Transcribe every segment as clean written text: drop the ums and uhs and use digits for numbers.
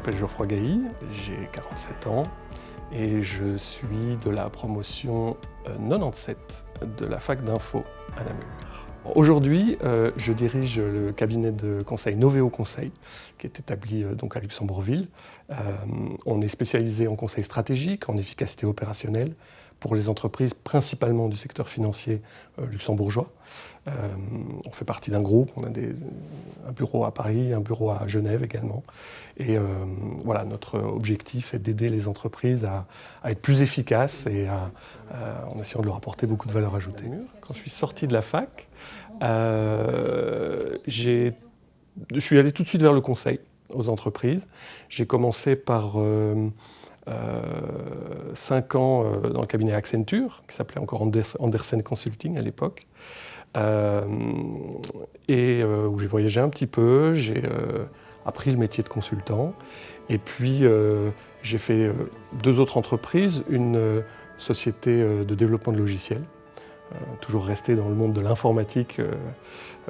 m'appelle Geoffroy Gailly, j'ai 47 ans et je suis de la promotion 97 de la fac d'info à Namur. Aujourd'hui, je dirige le cabinet de conseil Novéo Conseil, qui est établi donc à Luxembourgville. On est spécialisé en conseil stratégique, en efficacité opérationnelle, pour les entreprises principalement du secteur financier luxembourgeois. On fait partie d'un groupe, on a un bureau à Paris, un bureau à Genève également. Et voilà, notre objectif est d'aider les entreprises à être plus efficaces et en essayant de leur apporter beaucoup de valeur ajoutée. Quand je suis sorti de la fac, je suis allé tout de suite vers le conseil aux entreprises. J'ai commencé par 5 ans dans le cabinet Accenture, qui s'appelait encore Andersen Consulting à l'époque, où j'ai voyagé un petit peu, j'ai appris le métier de consultant, et puis j'ai fait 2 autres entreprises, une société de développement de logiciels, toujours resté dans le monde de l'informatique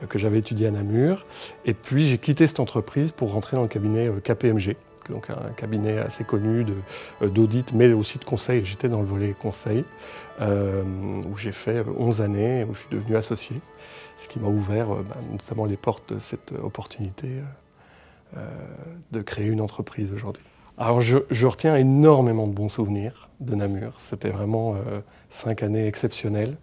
que j'avais étudié à Namur, et puis j'ai quitté cette entreprise pour rentrer dans le cabinet KPMG, donc un cabinet assez connu d'audit, mais aussi de conseil. J'étais dans le volet conseil, où j'ai fait 11 années, où je suis devenu associé, ce qui m'a ouvert notamment les portes de cette opportunité de créer une entreprise aujourd'hui. Alors je retiens énormément de bons souvenirs de Namur. C'était vraiment 5 années exceptionnelles.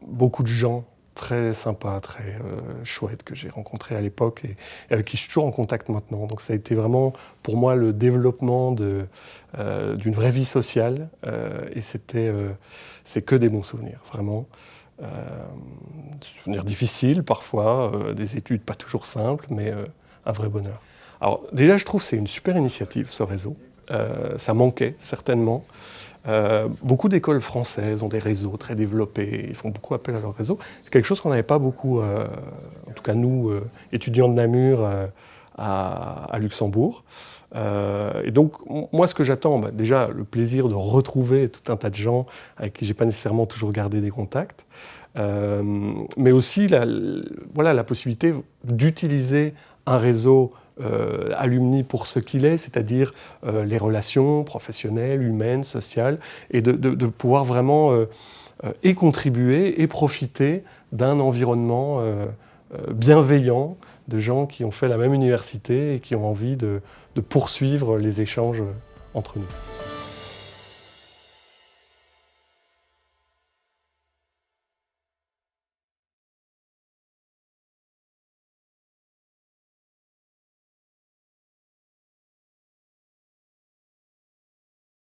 Beaucoup de gens très sympas, très chouettes que j'ai rencontrés à l'époque et avec qui je suis toujours en contact maintenant. Donc ça a été vraiment pour moi le développement d'une vraie vie sociale et c'est que des bons souvenirs, vraiment. Des souvenirs difficiles parfois, des études pas toujours simples, mais un vrai bonheur. Alors déjà je trouve que c'est une super initiative ce réseau. Ça manquait certainement. Beaucoup d'écoles françaises ont des réseaux très développés, ils font beaucoup appel à leur réseau. C'est quelque chose qu'on n'avait pas beaucoup, en tout cas nous, étudiants de Namur à Luxembourg. Et donc moi ce que j'attends, déjà le plaisir de retrouver tout un tas de gens avec qui je n'ai pas nécessairement toujours gardé des contacts, mais aussi la possibilité d'utiliser un réseau alumni pour ce qu'il est, c'est-à-dire les relations professionnelles, humaines, sociales, et de pouvoir vraiment et contribuer et profiter d'un environnement bienveillant de gens qui ont fait la même université et qui ont envie de poursuivre les échanges entre nous.